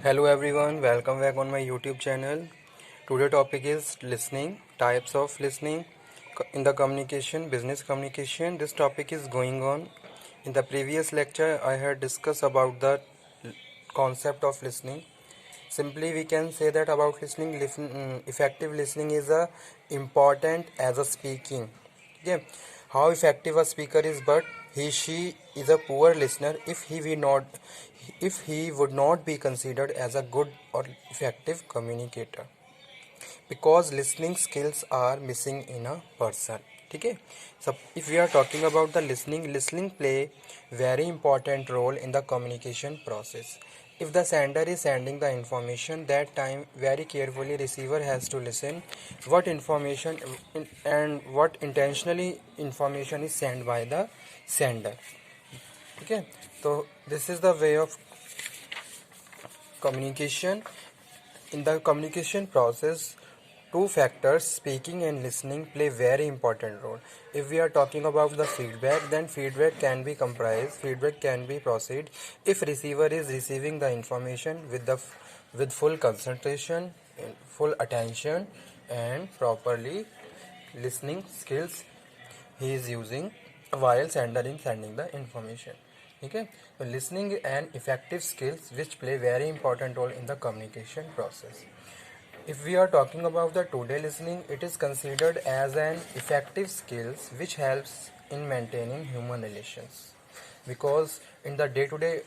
Hello everyone, welcome back on my YouTube channel. Today topic is listening, types of listening in the communication, business communication. This topic is going on. In the previous lecture, I had discussed about the concept of listening. Simply, we can say that about listening, effective listening is a important as a speaking. Okay, how effective a speaker is, but she is a poor listener if he would not be considered as a good or effective communicator because listening skills are missing in a person. Okay, so if we are talking about the listening play very important role in the communication process. If the sender is sending the information, that time very carefully receiver has to listen what information and what intentionally information is sent by the sender. Okay, so this is the way of communication. In the communication process, two factors, speaking and listening, play very important role. If we are talking about the feedback, then feedback can be proceed if receiver is receiving the information with full concentration, full attention, and properly listening skills he is using while sending the information. Okay, so listening and effective skills which play very important role in the communication process. If we are talking about the today listening, it is considered as an effective skills which helps in maintaining human relations, because in the day to day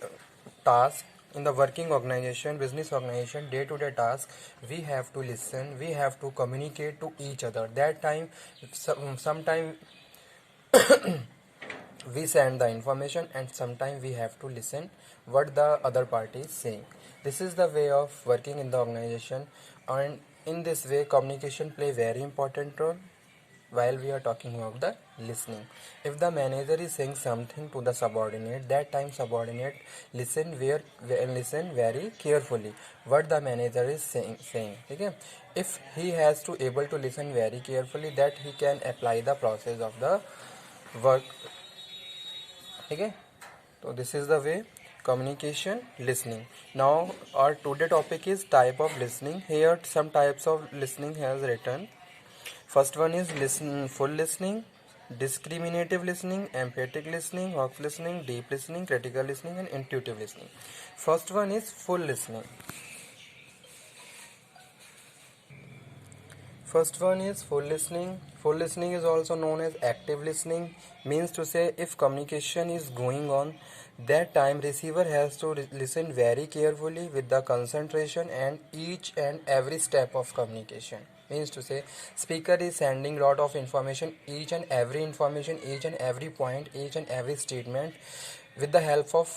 task, in the working organization, business organization, day to day task, we have to listen, we have to communicate to each other. That time sometime we send the information and sometimes we have to listen what the other party is saying. This is the way of working in the organization, and in this way communication play very important role while we are talking about the listening. If the manager is saying something to the subordinate, that time subordinate listen very carefully what the manager is saying. Okay, if he has to able to listen very carefully, that he can apply the process of the work. Okay, so this is the way communication listening. Now our today topic is type of listening. Here some types of listening has written. First one is full listening, discriminative listening, empathic listening, hawk listening, deep listening, critical listening, and intuitive listening. First one is full listening. First one is full listening. Full listening is also known as active listening. Means to say, if communication is going on, that time receiver has to listen very carefully with the concentration and each and every step of communication. Means to say, speaker is sending lot of information, each and every point, each and every statement. With the help of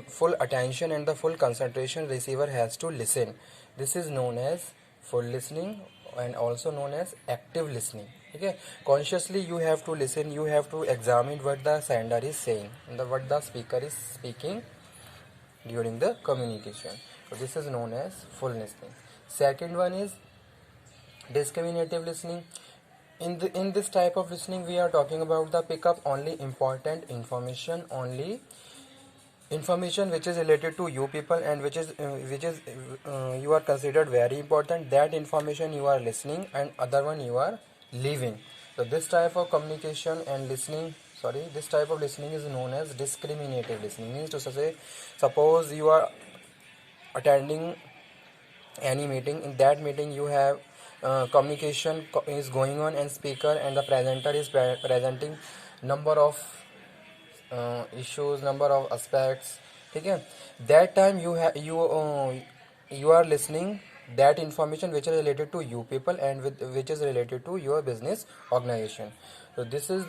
full attention and the full concentration, receiver has to listen. This is known as full listening and also known as active listening. Okay, consciously you have to listen, you have to examine what the sender is saying and what the speaker is speaking during the communication. So this is known as full listening. Second one is discriminative listening. In this type of listening, we are talking about the pick up only important information, only information which is related to you people and which is you are considered very important. That information you are listening and other one you are leaving. So this type of communication and listening, this type of listening is known as discriminative listening. Means to say, suppose you are attending any meeting. In that meeting you have communication is going on and speaker and the presenter is presenting number of issues, number of aspects. Okay, that time you are listening that information which is related to you people and which is related to your business organization. So this is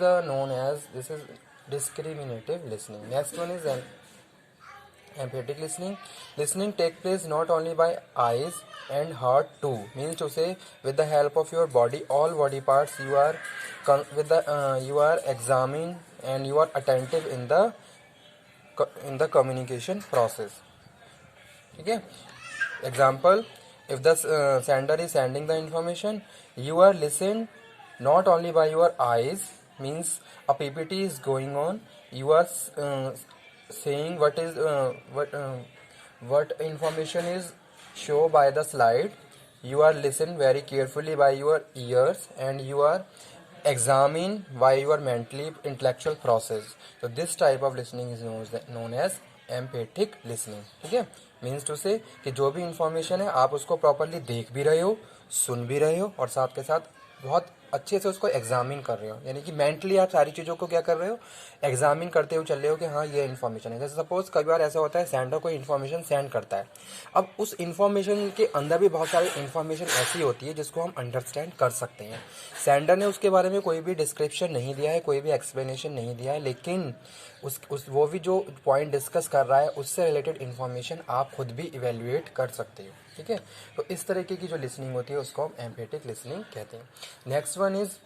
discriminative listening. Next one is empathic listening. Listening take place not only by eyes and heart too. Means to say, with the help of your body, all body parts, you are examining and you are attentive in the communication process. Okay. Example: if the sender is sending the information, you are listened not only by your eyes. Means a PPT is going on, you are saying what information is show by the slide. You are listen very carefully by your ears and you are examine by your mentally intellectual process. So this type of listening is known as empathic listening. ठीक है, means to से कि जो भी information है आप उसको properly देख भी रहे हो, सुन भी रहे हो और साथ के साथ बहुत अच्छे से उसको एग्जामिन कर रहे हो, यानी कि मेंटली आप सारी चीज़ों को क्या कर रहे हो, एग्जामिन करते हुए चल रहे हो कि हाँ ये इन्फॉर्मेशन है। जैसे सपोज कई बार ऐसा होता है सेंडर कोई इन्फॉर्मेशन सेंड करता है, अब उस इन्फॉर्मेशन के अंदर भी बहुत सारी इन्फॉर्मेशन ऐसी होती है जिसको हम अंडरस्टैंड कर सकते हैं। सेंडर ने उसके बारे में कोई भी डिस्क्रिप्शन नहीं दिया है, कोई भी एक्सप्लेनेशन नहीं दिया है, लेकिन वो भी जो पॉइंट डिस्कस कर रहा है उससे रिलेटेड इन्फॉर्मेशन आप खुद भी इवेल्युएट कर सकते हो। ठीक है, तो इस तरीके की जो लिसनिंग होती है उसको हम एम्पैथिक लिसनिंग कहते हैं। Next one is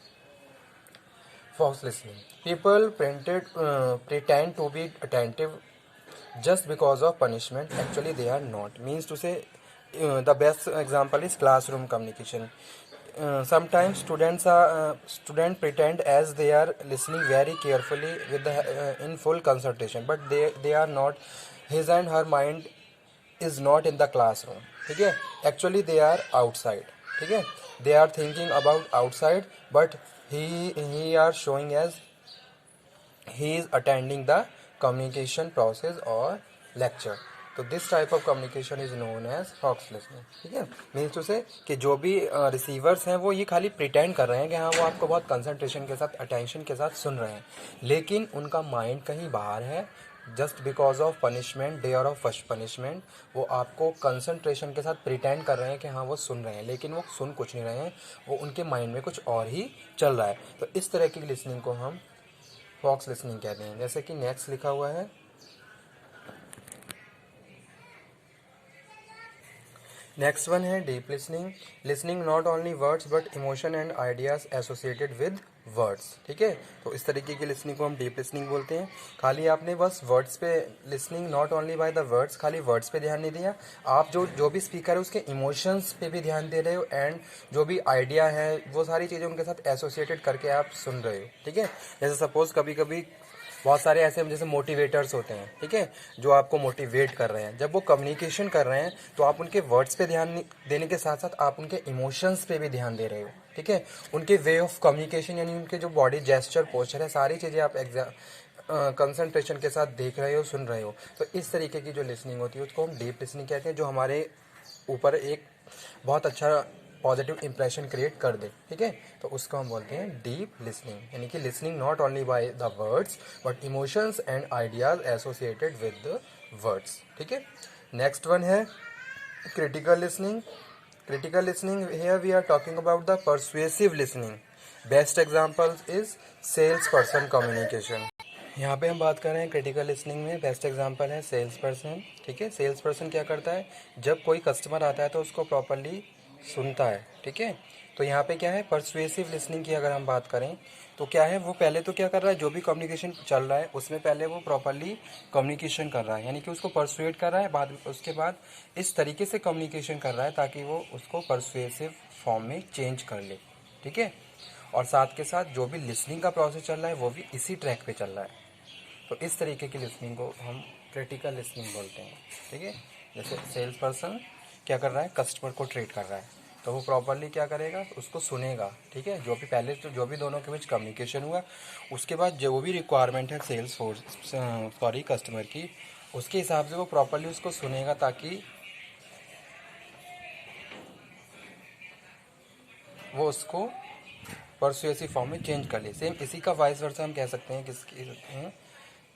false listening. People pretend to be attentive just because of punishment. Actually, they are not. Means to say, the best example is classroom communication. Sometimes student pretend as they are listening very carefully with in full concentration, but they are not. His and her mind is not in the classroom. ठीक है, actually they are outside. ठीक है, they are thinking about outside but he are showing as he is attending the communication process or lecture. तो this type of communication is known as focus listening. ठीक है, means to से कि जो भी receivers हैं वो ये खाली प्रिटेंड कर रहे हैं कि हाँ वो आपको बहुत कंसंट्रेशन के साथ अटेंशन के साथ सुन रहे हैं, लेकिन उनका माइंड कहीं बाहर है. Just because of punishment, dare of first punishment, वो आपको कंसंट्रेशन के साथ प्रिटेंड कर रहे हैं कि हाँ वो सुन रहे हैं, लेकिन वो सुन कुछ नहीं रहे हैं, वो उनके माइंड में कुछ और ही चल रहा है. तो इस तरह की लिसनिंग को हम फॉक्स लिसनिंग कहते हैं. जैसे कि नेक्स्ट लिखा हुआ है, नेक्स्ट वन है deep listening. Listening not only words but emotion and ideas associated with words. ठीक है, तो इस तरीके की लिसनिंग को हम डीप लिसनिंग बोलते हैं. खाली आपने बस वर्ड्स पे listening, not only by the words, खाली वर्ड्स पे ध्यान नहीं दिया, आप जो भी स्पीकर है उसके इमोशंस पे भी ध्यान दे रहे हो एंड जो भी आइडिया है वो सारी चीज़ें उनके साथ एसोसिएटेड करके आप सुन रहे हो. ठीक है, जैसे सपोज कभी कभी बहुत सारे ऐसे जैसे मोटिवेटर्स होते हैं, ठीक है, जो आपको मोटिवेट कर रहे हैं. जब वो कम्युनिकेशन कर रहे हैं तो आप उनके वर्ड्स पे ध्यान देने के साथ साथ आप उनके इमोशंस पे भी ध्यान दे रहे हो. ठीक है, उनके वे ऑफ कम्युनिकेशन यानी उनके जो बॉडी जेस्चर, पोस्चर है, सारी चीज़ें आप कंसंट्रेशन के साथ देख रहे हो, सुन रहे हो. तो इस तरीके की जो लिसनिंग होती है उसको हम डीप लिसनिंग कहते हैं, जो हमारे ऊपर एक बहुत अच्छा पॉजिटिव इंप्रेशन क्रिएट कर दे. ठीक है, तो उसको हम बोलते हैं डीप लिसनिंग, यानी कि listening not only by the words but emotions and ideas associated with the words. ठीक है, नेक्स्ट वन है critical listening. Critical listening, here we are talking about the persuasive listening. Best example is sales person communication. यहाँ पे हम बात कर रहे हैं क्रिटिकल लिसनिंग में बेस्ट एग्जांपल है सेल्स पर्सन. ठीक है, सेल्स पर्सन क्या करता है, जब कोई कस्टमर आता है तो उसको प्रॉपरली सुनता है. ठीक है, तो यहाँ पे क्या है, परसुएसिव लिसनिंग की अगर हम बात करें तो क्या है, वो पहले तो क्या कर रहा है, जो भी कम्युनिकेशन चल रहा है उसमें पहले वो प्रॉपरली कम्युनिकेशन कर रहा है, यानी कि उसको परसुएट कर रहा है, बाद उसके बाद इस तरीके से कम्युनिकेशन कर रहा है ताकि वो उसको परसुएसिव फॉर्म में चेंज कर ले. ठीक है, और साथ के साथ जो भी लिसनिंग का प्रोसेस चल रहा है वो भी इसी ट्रैक पे चल रहा है. तो इस तरीके की लिसनिंग को हम क्रिटिकल लिसनिंग बोलते हैं. ठीक है, जैसे सेल्स पर्सन क्या कर रहा है, कस्टमर को ट्रीट कर रहा है, तो वो प्रॉपरली क्या करेगा, उसको सुनेगा. ठीक है, जो भी पहले तो जो भी दोनों के बीच कम्युनिकेशन हुआ उसके बाद जो भी रिक्वायरमेंट है सेल्स फोर्स सॉरी कस्टमर की, उसके हिसाब से वो प्रॉपरली उसको सुनेगा ताकि वो उसको परसुएसिव फॉर्म में चेंज कर ले. सेम इसी का वाइस वर्सा हम कह सकते हैं किसकी,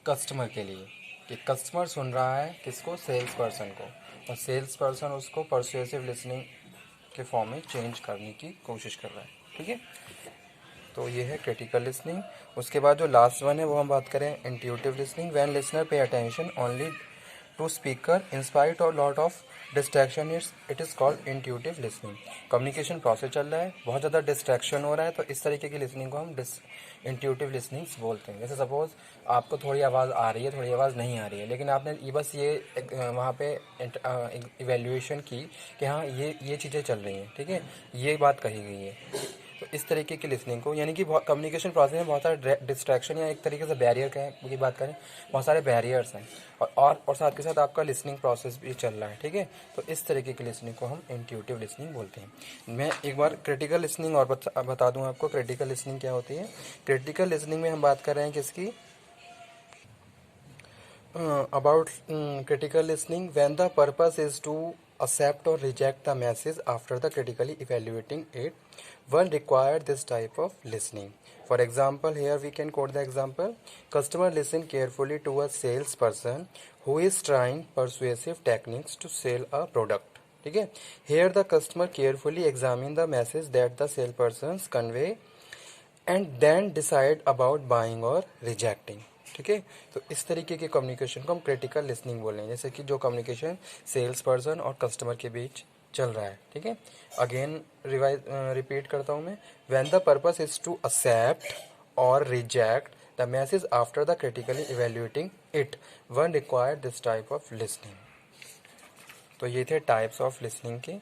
कस्टमर के लिए, कि कस्टमर सुन रहा है किसको, सेल्स पर्सन को, और सेल्स पर्सन उसको परसुएसिव लिसनिंग के फॉर्म में चेंज करने की कोशिश कर रहा है. ठीक है, तो ये है क्रिटिकल लिसनिंग. उसके बाद जो लास्ट वन है वो हम बात करें intuitive listening. When listener pay attention only to speaker in spite of lot of distraction, it is called intuitive listening. Communication process चल रहा है, बहुत ज़्यादा डिस्ट्रैक्शन हो रहा है, तो इस तरीके की लिसनिंग को हम इंट्यूटिव लिसनिंग्स बोलते हैं. जैसे सपोज आपको थोड़ी आवाज़ आ रही है, थोड़ी आवाज़ नहीं आ रही है, लेकिन आपने ये वहाँ पे इवेल्युएशन की कि हाँ ये चीज़ें चल रही हैं. ठीक है, ये बात कही गई है, तो इस तरीके की लिसनिंग को, यानी कि कम्युनिकेशन प्रोसेस में बहुत सारे डिस्ट्रैक्शन या एक तरीके से बैरियर की बात करें, बहुत सारे बैरियर्स हैं, और साथ के साथ आपका लिसनिंग प्रोसेस भी चल रहा है, ठीक है। तो इस तरीके की लिसनिंग को हम इंट्यूटिव लिसनिंग बोलते हैं। मैं एक बार क्रिटिकल लिसनिंग और बता दूं आपको, क्रिटिकल लिसनिंग क्या होती है। क्रिटिकल लिसनिंग में हम बात कर रहे हैं किसकी, about critical listening, when the purpose is to accept or reject the message after the critically evaluating it, one require this type of listening. For example, here we can quote the example: customer listen carefully to a salesperson who is trying persuasive techniques to sell a product. ठीक है, here the customer carefully examine the message that the salespersons convey and then decide about buying or rejecting. ठीक है, तो इस तरीके के communication को हम क्रिटिकल लिसनिंग बोल रहे हैं, जैसे कि जो कम्युनिकेशन सेल्स पर्सन और कस्टमर के बीच चल रहा है, ठीक है। अगेन रिपीट करता हूँ मैं, when the purpose is to accept or reject the message after the critically evaluating it, one required this type of listening. तो ये थे टाइप्स ऑफ लिसनिंग के।